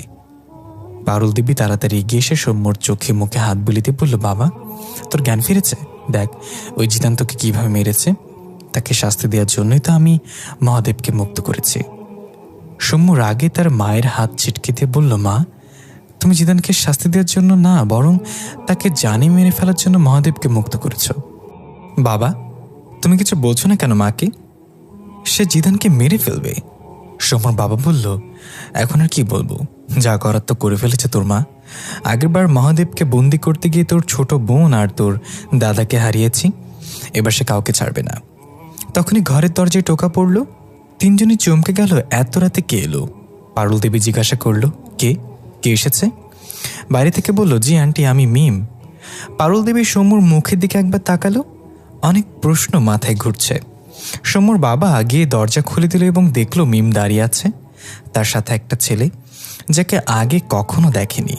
পারুল দেবী তাড়াতাড়ি এগিয়ে এসে সৌম্যর চোখে মুখে হাত বুলিতে বলল, বাবা তোর জ্ঞান ফিরেছে? দেখ ওই জিদান্তকে কিভাবে মেরেছে, তাকে শাস্তি দেওয়ার জন্যই তো আমি মহাদেবকে মুক্ত করেছি। সৌম্য রাগে তার মায়ের হাত ছিটকে দিয়ে বলল, মা তুমি জিদানকে শাস্তি দেওয়ার জন্য না, বরং তাকে জানে মেরে ফেলার জন্য মহাদেবকে মুক্ত করেছ। বাবা তুমি কিছু বলছো না কেন মাকে? সে জিদানকে মেরে ফেলবে। সৌম্যর বাবা বলল, এখন আর কি বলবো, যা করার তো করে ফেলেছে তোর মা। আগেরবার মহাদেবকে বন্দি করতে গিয়ে তোর ছোট বোন আর তোর দাদাকে হারিয়েছি, এবার সে কাউকে ছাড়বে না। তখনই ঘরের দরজায় টোকা পড়ল। তিনজনই চমকে গেল, এত রাতে কে এলো? পারুল দেবী জিজ্ঞাসা করল, কে কে এসেছে? বাইরে থেকে বলল, জি আন্টি আমি মিম। পারুল দেবী সৌম্যর মুখের দিকে একবার তাকালো, অনেক প্রশ্ন মাথায় ঘুরছে। সৌম্যর বাবা গিয়ে দরজা খুলে দিল এবং দেখলো মিম দাঁড়িয়ে আছে, তার সাথে একটা ছেলে যাকে আগে কখনো দেখেনি।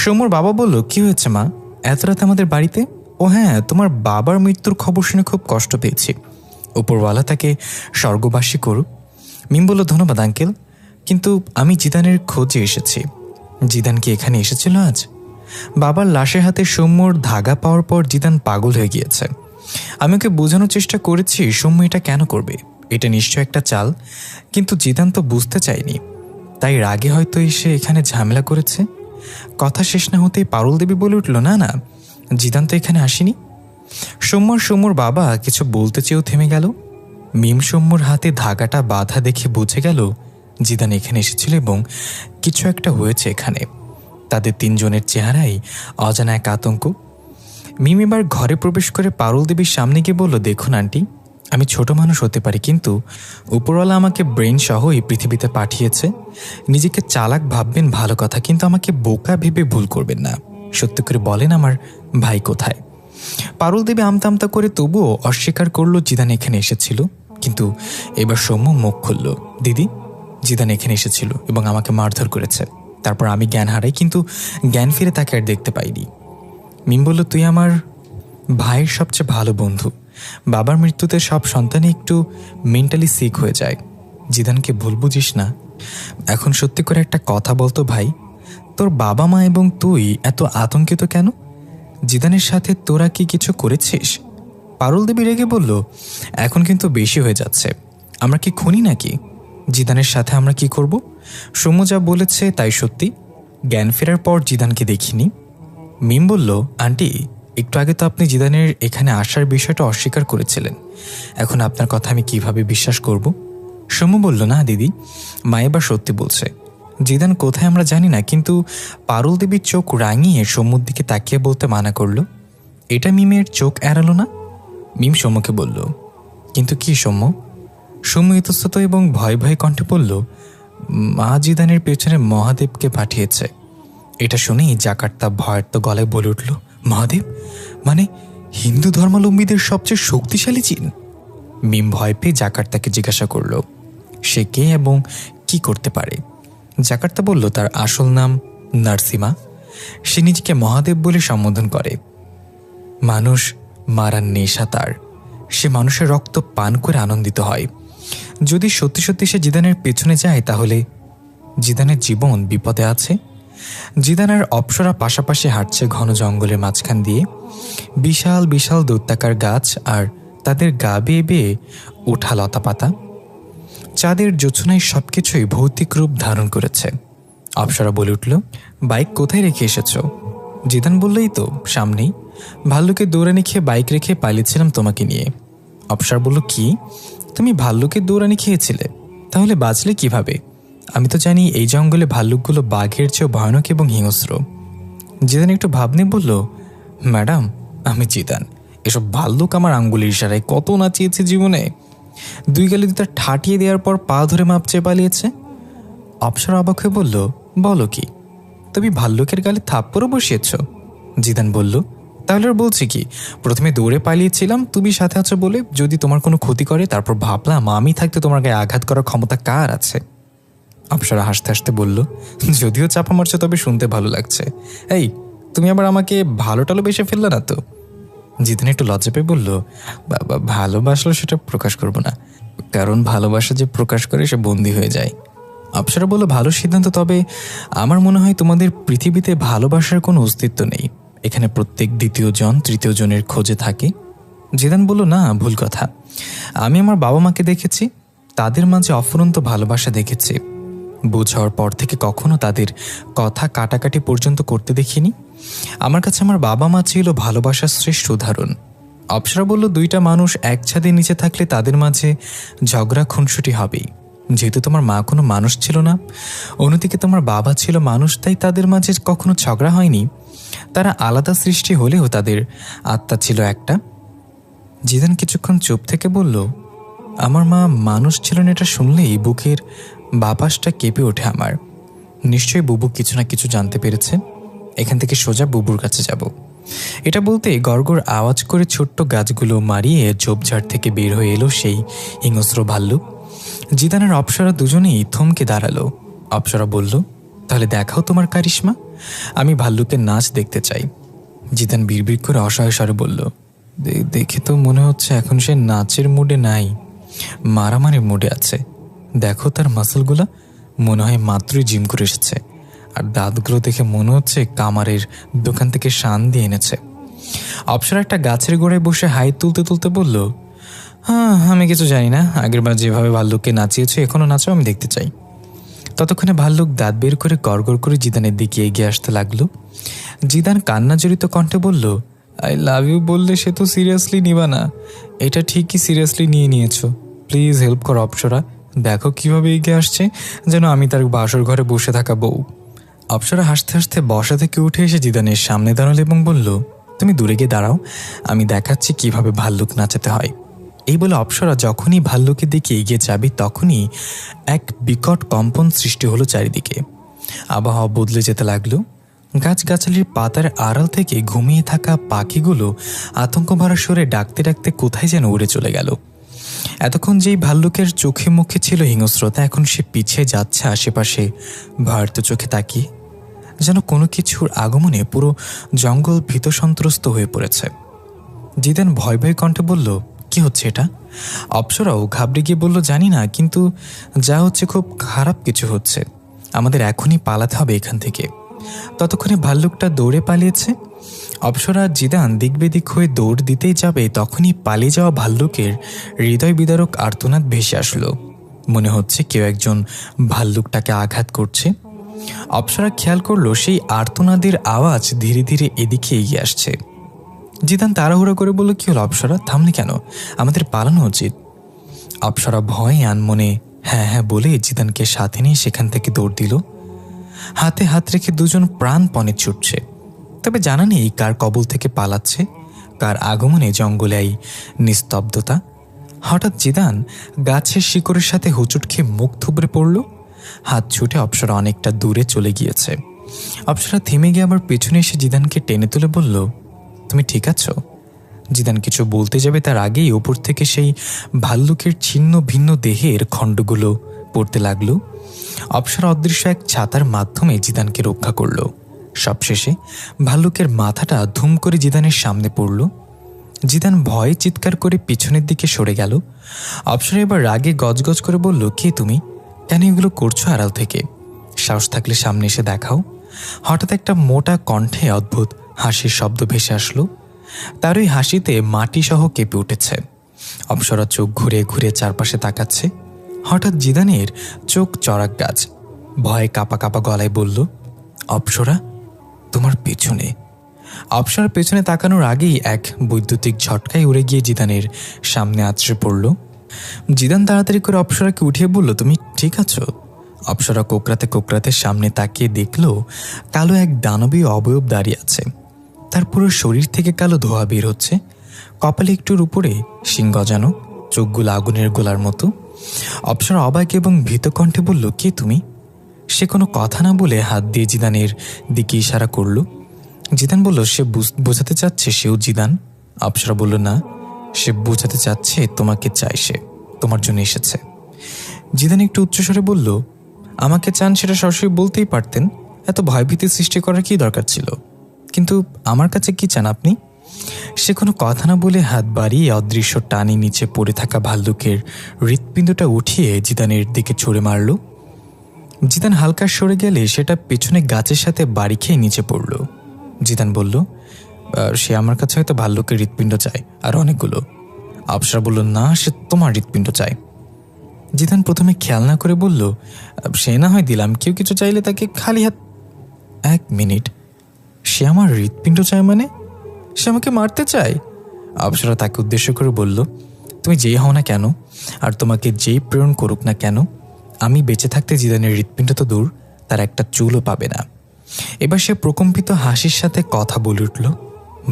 সৌম্যর বাবা বলল, কি হয়েছে মা, এত রাতে আমাদের বাড়িতে? ও হ্যাঁ, তোমার বাবার মৃত্যুর খবর শুনে খুব কষ্ট পেয়েছি, উপরওয়ালা তাকে স্বর্গবাসী করুক। মিম বলল, ধন্যবাদ আঙ্কেল, কিন্তু আমি জিদানের খোঁজে এসেছি। জিদান কি এখানে এসেছিল আজ? বাবার লাশের হাতে সৌম্যর ধাগা পাওয়ার পর জিদান পাগল হয়ে গিয়েছে। আমি ওকে বোঝানোর চেষ্টা করেছি সৌম্য এটা কেন করবে, এটা নিশ্চয় একটা চাল, কিন্তু জিদান তো বুঝতে চায়নি, তাই রাগে হয়তো এসে এখানে ঝামেলা করেছে। কথা শেষ না হতেই পারুল দেবী বলে উঠল, না না, জিদান তো এখানে আসেনি। সৌম্যর বাবা কিছু বলতে চেয়েও থেমে গেল। মিম সৌম্যর হাতে ধাগাটা বাঁধা দেখে বুঝে গেল জিদান এখানে এসেছিল এবং কিছু একটা হয়েছে এখানে। তাদের তিনজনের চেহারাই অজানা এক আতঙ্ক। মিম এবার ঘরে প্রবেশ করে পারুল দেবীর সামনে গিয়ে বলল, দেখুন আন্টি, আমি ছোট মানুষ হতে পারি, কিন্তু উপরওয়ালা আমাকে ব্রেন সহ এই পৃথিবীতে পাঠিয়েছে। নিজেকে চালাক ভাববেন ভালো কথা, কিন্তু আমাকে বোকা ভেবে ভুল করবেন না। সত্যি করে বলেন আমার ভাই কোথায়? পারুল দেবী আমতা আমতা করে তবুও অস্বীকার করলো জিদান এখানে এসেছিল। কিন্তু এবার সৌম্য মুখ খুলল, দিদি জিদান এখানে এসেছিল এবং আমাকে মারধর করেছে, তারপর আমি জ্ঞান হারাই, কিন্তু জ্ঞান ফিরে তাকে আর দেখতে পাইনি। মিম বলল, তুই আমার ভাইয়ের সবচেয়ে ভালো বন্ধু, বাবার মৃত্যুতে সব সন্তানই একটু মেন্টালি সিক হয়ে যায়, জিদানকে ভুল বুঝিস না। এখন সত্যি করে একটা কথা বলতো ভাই, তোর বাবা মা এবং তুই এত আতঙ্কিত কেন? জিদানের সাথে তোরা কি কিছু করেছিস? পারুল দেবী রেগে বলল, এখন কিন্তু বেশি হয়ে যাচ্ছে, আমরা কি খুনি নাকি? জিদানের সাথে আমরা কি করব? সৌম্য যা বলেছে তাই সত্যি, জ্ঞান ফেরার পর জিদানকে দেখিনি। মিম বলল, আন্টি একটু আগে তো আপনি জিদানের এখানে আসার বিষয়টা অস্বীকার করেছিলেন, এখন আপনার কথা আমি কিভাবে বিশ্বাস করব? সৌম্য বলল, না দিদি, মা এবার সত্যি বলছে, জিদান কোথায় আমরা জানি না, কিন্তু পারুল দেবীর চোখ রাঙিয়ে সৌম্যর দিকে তাকিয়ে বলতে মানা করলো, এটা মিমের চোখ এড়ালো না। মিম সৌম্যকে বলল, কিন্তু কি সৌম্য? সৌম্য ইতস্তত এবং ভয় ভয় কণ্ঠে বলল, মা জিদানের পেছনে মহাদেবকে পাঠিয়েছে। এটা শুনেই জাকার্তা ভয়ার্ত গলায় বলে উঠল, মহাদেব মানে হিন্দু ধর্মাবলম্বীদের সবচেয়ে শক্তিশালী জিন? মিম ভয় পেয়ে জাকার্তাকে জিজ্ঞাসা করল, সে কে এবং কি করতে পারে? জাকার্তা বলল, তার আসল নাম নার্সিমা, সে নিজেকে মহাদেব বলে সম্বোধন করে। মানুষ মারার নেশা তার, সে মানুষের রক্ত পান করে আনন্দিত হয়। যদি সত্যি সত্যি সে জিদানের পেছনে যায় তাহলে জিদানের জীবন বিপদে আছে। জিদান আর অপ্সরা পাশাপাশি হাঁটছে ঘন জঙ্গলের মাঝখান দিয়ে, বিশাল বিশাল দৈত্যাকার গাছ আর তাদের গা বেয়ে বেয়ে ওঠা লতা পাতা, চাঁদের জোছনায় সবকিছুই ভৌতিক রূপ ধারণ করেছে। অপ্সরা বলে উঠল, বাইক কোথায় রেখে এসেছ? জিদান বললেই তো সামনেই, ভাল্লুকে দৌড়ানি খেয়ে বাইক রেখে পালিয়েছিলাম তোমাকে নিয়ে। অপসর বলল, কি, তুমি ভাল্লুকের দৌড়ানি খেয়েছিলে? তাহলে বাঁচলে কিভাবে? আমি তো জানি এই জঙ্গলে ভাল্লুকগুলো বাঘের চেয়েও ভয়ানক এবং হিংস্র। জিদান একটু ভাব নিয়ে বলল, ম্যাডাম, আমি জিদান। এসব ভাল্লুক আমার আঙ্গুলের ইশারায় কত নাচিয়েছে জীবনে। 2 গালে 2টা ঠাটিয়ে দেওয়ার পর পা ধরে মাপ চেয়ে পালিয়েছে। অপসর অবাক হয়ে বলল, বলো কি, তুমি ভাল্লুকের গালে থাপ্পড়ও বসিয়েছ? জিদান বলল, তাহলে আর বলছি কি, প্রথমে দৌড়ে পালিয়েছিলাম তুমি সাথে আছো বলে, যদি তোমার কোনো ক্ষতি করে, তারপর ভাবলাম আমি থাকতে তোমার গায়ে আঘাত করার ক্ষমতা কার আছে। অপসরা হাসতে হাসতে বলল, যদিও চাপা মারছো তবে শুনতে ভালো লাগছে। এই, তুমি আবার আমাকে ভালো টালো বেসে ফেললে না তো? জিদান একটু লজ্জা পেয়ে বলল, বাবা, ভালোবাসলো সেটা প্রকাশ করব না, কারণ ভালোবাসা যে প্রকাশ করে সে বন্দী হয়ে যায়। অপসরা বলল, ভালো সিদ্ধান্ত, তবে আমার মনে হয় তোমাদের পৃথিবীতে ভালোবাসার কোনো অস্তিত্ব নেই। এখানে প্রত্যেক দ্বিতীয় জন তৃতীয় জনের খোঁজে থাকে। জিদান বলল, না, ভুল কথা। আমি আমার বাবা মাকে দেখেছি, তাদের মাঝে অফুরন্ত ভালোবাসা দেখেছি। বুঝ হওয়ার পর থেকে কখনো তাদের কথা কাটাকাটি পর্যন্ত করতে দেখিনি। আমার কাছে আমার বাবা মা ছিল ভালোবাসার শ্রেষ্ঠ উদাহরণ। অপসরা বলল, 2টা মানুষ এক ছাদের নিচে থাকলে তাদের মাঝে ঝগড়া খুনসুটি হবেই। যেহেতু তোমার মা কোনো মানুষ ছিল না, অন্যদিকে তোমার বাবা ছিল মানুষ, তাই তাদের মাঝে কখনো ঝগড়া হয়নি। তারা আলাদা সৃষ্টি হলেও তাদের আত্মা ছিল একটা। জিদান কিছুক্ষণ চুপ থেকে বলল, আমার মা মানুষ ছিলেন এটা শুনলেই বুকের বাপাসটা কেঁপে ওঠে আমার। নিশ্চয়ই বুবু কিছু না কিছু জানতে পেরেছে। এখান থেকে সোজা বুবুর কাছে যাব। এটা বলতে গড়গড় আওয়াজ করে ছোট্ট গাছগুলো মারিয়ে ঝোপঝাড় থেকে বের হয়ে এলো সেই হিংস্র ভাল্লুক। জিদানের অপসরা দুজনেই থমকে দাঁড়ালো। অপসরা বলল, তাহলে দেখাও তোমার কারিশমা, আমি ভাল্লুকের নাচ দেখতে চাই। জিদান বিড়বিড় করে অসহায় স্বরে বলল, দেখে তো মনে হচ্ছে এখন সে নাচের মুডে নাই, মারামারির মুডে আছে। দেখো তার মাসলগুলো, মনে হয় মাত্রই জিম করে এসেছে। আর দাঁতগুলো দেখে মনে হচ্ছে কামারের দোকান থেকে শান দিয়ে এনেছে। অপসরা একটা গাছের গোড়ায় বসে হাই তুলতে তুলতে বলল, হ্যাঁ, আমি কিছু জানি না, আগেরবার যেভাবে ভাল্লুককে নাচিয়েছে এখনো নাচাও, আমি দেখতে চাই। ততক্ষণে ভাল্লুক দাঁত বের করে গড়গড় করে জিদানের দিকে এগিয়ে আসতে লাগলো। জিদান কান্না জড়িত কণ্ঠে বলল, আই লাভ ইউ বললে সে তো সিরিয়াসলি নিবা না। এটা ঠিকই সিরিয়াসলি নিয়ে নিয়েছো। প্লিজ হেল্প করো অপসরা, দেখো কিভাবে এগিয়ে আসছে, যেন আমি তার বাসর ঘরে বসে থাকা বউ। অপসরা হাসতে হাসতে বসা থেকে উঠে এসে জিদানের সামনে দাঁড়ালো এবং বলল, তুমি দূরে গিয়ে দাঁড়াও, আমি দেখাচ্ছি কিভাবে ভাল্লুক নাচাতে হয়। এই বলে অপসরা যখনই ভাল্লুকের দিকে এগিয়ে যাবে তখনই এক বিকট কম্পন সৃষ্টি হলো চারিদিকে। আবহাওয়া বদলে যেতে লাগলো। গাছগাছালির পাতার আড়াল থেকে ঘুমিয়ে থাকা পাখিগুলো আতঙ্ক ভরা স্বরে ডাকতে ডাকতে কোথায় যেন উড়ে চলে গেল। এতক্ষণ যেই ভাল্লুকের চোখে মুখে ছিল হিংস্রতা, এখন সে পিছিয়ে যাচ্ছে আশেপাশে ভয়ার্ত চোখে তাকিয়ে, যেন কোনো কিছুর আগমনে পুরো জঙ্গল ভীত সন্ত্রস্ত হয়ে পড়েছে। জিদান ভয় ভয় কণ্ঠে বলল, কি হচ্ছে এটা? অপসরাও ঘাবড়ে গিয়ে বলল, জানি না, কিন্তু যা হচ্ছে খুব খারাপ কিছু হচ্ছে। আমাদের এখনই পালাতে হবে এখান থেকে। ততক্ষণে ভাল্লুকটা দৌড়ে পালিয়েছে। অপসরা জিদান দিক বেদিক হয়ে দৌড় দিতেই যাবে, তখনই পালিয়ে যাওয়া ভাল্লুকের হৃদয় বিদারক আর্তনাদ ভেসে আসলো। মনে হচ্ছে কেউ একজন ভাল্লুকটাকে আঘাত করছে। অপসরা খেয়াল করলো সেই আর্তনাদের আওয়াজ ধীরে ধীরে এদিকে এগিয়ে আসছে। জিদান তাড়াহুড়ো করে বলল, কি হলো অপসরা, থামলে কেন? আমাদের পালানো উচিত। অপসরা ভয়ে আনমনে হ্যাঁ হ্যাঁ বলে জিদানকে সাথে নিয়ে সেখান থেকে দৌড় দিল। হাতে হাত রেখে দুজন প্রাণপণে ছুটছে, তবে জানা নেই কার কবল থেকে পালাচ্ছে, কার আগমনে জঙ্গলে এই নিস্তব্ধতা। হঠাৎ জিদান গাছের শিকড়ের সাথে হুচুট খেয়ে মুখ থুবড়ে পড়ল। হাত ছুটে অপসরা অনেকটা দূরে চলে গিয়েছে। অপসরা থেমে গিয়ে আবার পেছনে এসে জিদানকে টেনে তুলে বলল, তুমি ঠিক আছো? জিদান কিছু বলতে যাবে তার আগেই ওপর থেকে সেই ভাল্লুকের ছিন্ন ভিন্ন দেহের খণ্ডগুলো পড়তে লাগলো। অপসরা অদৃশ্য এক ছাতার মাধ্যমে জিদানকে রক্ষা করল। সবশেষে ভাল্লুকের মাথাটা ধুম করে জিদানের সামনে পড়ল। জিদান ভয়ে চিৎকার করে পিছনের দিকে সরে গেল। অপসরা এবার রাগে গজগজ করে বলল, কে তুমি? কেন এগুলো করছো আড়াল থেকে? সাহস থাকলে সামনে এসে দেখাও। হঠাৎ একটা মোটা কণ্ঠে অদ্ভুত হাসির শব্দ ভেসে আসলো। তার ওই হাসিতে মাটি সহ কেঁপে উঠেছে। অপসরা চোখ ঘুরে ঘুরে চারপাশে তাকাচ্ছে। হঠাৎ জিদানের চোখ চড়াক গাছ। ভয়ে কাঁপা কাঁপা গলায় বলল, অপসরা, তোমার পেছনে। অপসরার পেছনে তাকানোর আগেই এক বৈদ্যুতিক ঝটকায় উড়ে গিয়ে জিদানের সামনে আছড়ে পড়ল। জিদান তাড়াতাড়ি করে অপসরাকে উঠিয়ে বলল, তুমি ঠিক আছো? অপসরা কোকড়াতে কোকড়াতে সামনে তাকিয়ে দেখল কালো এক দানবীয় অবয়ব দাঁড়িয়ে আছে। তার পুরো শরীর থেকে কালো ধোঁয়া বের হচ্ছে, কপালে একটুর উপরে শিং গজানো, চোখগুলো আগুনের গোলার মতো। অপসরা অবাক এবং ভীত কণ্ঠে বলল, কে তুমি? সে কোনো কথা না বলে হাত দিয়ে জিদানের দিকে ইশারা করল। জিদান বলল, সে বোঝাতে চাচ্ছে সেও জিদান। অপসরা বলল, না, সে বোঝাতে চাচ্ছে তোমাকে চাই, সে তোমার জন্য এসেছে। জিদান একটু উচ্চস্বরে বলল, আমাকে চান সেটা সরাসরি বলতেই পারতেন, এত ভয়ভীতি সৃষ্টি করার কি দরকার ছিল? কিন্তু আমার কাছে কি চান আপনি? সে কোনো কথা না বলে হাত বাড়িয়ে অদৃশ্য টানি নিচে পড়ে থাকা ভাল্লুকের হৃৎপিণ্ডটা উঠিয়ে জিদানের দিকে ছুঁড়ে মারল। জিদান হালকা সরে গেলে সেটা পেছনে গাছের সাথে বাড়ি খেয়ে নিচে পড়ল। জিদান বলল, সে আমার কাছে হয়তো ভাল্লুকের হৃৎপিণ্ড চায়, আর অনেকগুলো। অপসরা বলল, না, সে তোমার হৃৎপিণ্ড চায়। জিদান প্রথমে খেয়াল না করে বলল, সে না হয় দিলাম, কেউ কিছু চাইলে তাকে খালি হাত। এক মিনিট, সে আমার হৃৎপিণ্ড চায় মানে? সে আমাকে মারতে চায়? অপসরা তাকে উদ্দেশ্য করে বলল, তুমি যেই হও না কেন, আর তোমাকে যেই প্রেরণ করুক না কেন, আমি বেঁচে থাকতে জিদানের হৃৎপিণ্ড তো দূর, তার একটা চুলও পাবে না। এবার সে প্রকম্পিত হাসির সাথে কথা বলে উঠল,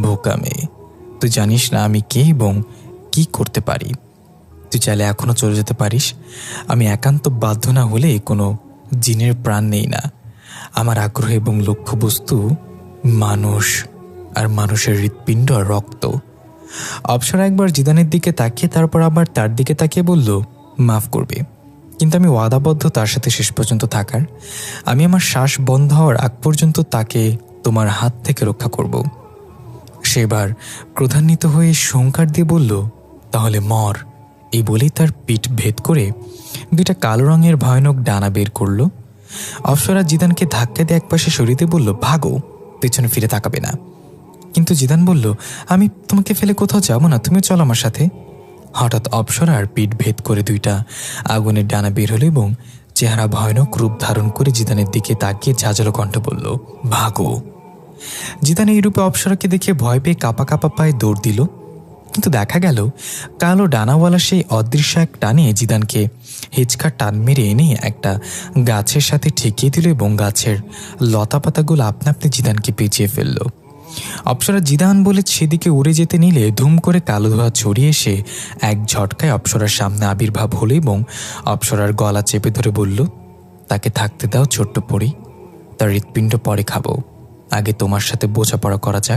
বোকা মেয়ে, তুই জানিস না আমি কে এবং কি করতে পারি। তুই চাইলে এখনো চলে যেতে পারিস। আমি একান্ত বাধ্য না হলে কোনো জিনের প্রাণ নেই না। আমার আগ্রহ এবং লক্ষ্যবস্তু মানুষ, আর মানুষের হৃৎপিণ্ড আর রক্ত। অপসরা একবার জিদানের দিকে তাকিয়ে তারপর আবার তার দিকে তাকিয়ে বলল, মাফ করবে, কিন্তু আমি ওয়াদাবদ্ধ তার সাথে শেষ পর্যন্ত থাকার। আমি আমার শ্বাস বন্ধ হওয়ার আগ পর্যন্ত তাকে তোমার হাত থেকে রক্ষা করব। সেবার ক্রোধান্বিত হয়ে শঙ্কার দিয়ে বলল, তাহলে মর। এই বলেই তার পিঠ ভেদ করে দুইটা কালো রঙের ভয়ানক ডানা বের করল। অপসরা জিদানকে ধাক্কা দিয়ে একপাশে সরিয়ে দিয়ে বলল, ভাগো, পেছনে ফিরে তাকাবে না। কিন্তু জিদান বলল, আমি তোমাকে ফেলে কোথাও যাব না, তুমি চলো আমার সাথে। হঠাৎ অপসরার পিঠ ভেদ করে দুইটা আগুনের ডানা বের হলো এবং চেহারা ভয়ানক রূপ ধারণ করে জিদানের দিকে তাকিয়ে ঝাঁঝালো কণ্ঠে বলল, ভাগো। জিদান এই রূপে অপসরাকে দেখে ভয় পেয়ে কাঁপা কাঁপা পায়ে দৌড় দিল। কিন্তু দেখা গেল কালো ডানাওয়ালা সেই অদৃশ্য এক টানে জিদানকে হেঁচকা টান মেরে এনে একটা গাছের সাথে ঠেকিয়ে দিল এবং গাছের লতা পাতাগুলো আপনা আপনি জিদানকে পেঁচিয়ে ফেলল। অপসরা জিদান বলে সেদিকে উড়ে যেতে নিলে ধুম করে কালো ধোঁয়া ছড়িয়ে এসে এক ঝটকায় অপসরার সামনে আবির্ভাব হলো এবং অপসরার গলা চেপে ধরে বলল, তাকে থাকতে দাও ছোট্ট পরি, তার হৃৎপিণ্ড পরে খাবো, আগে তোমার সাথে বোঝাপড়া করা যাক।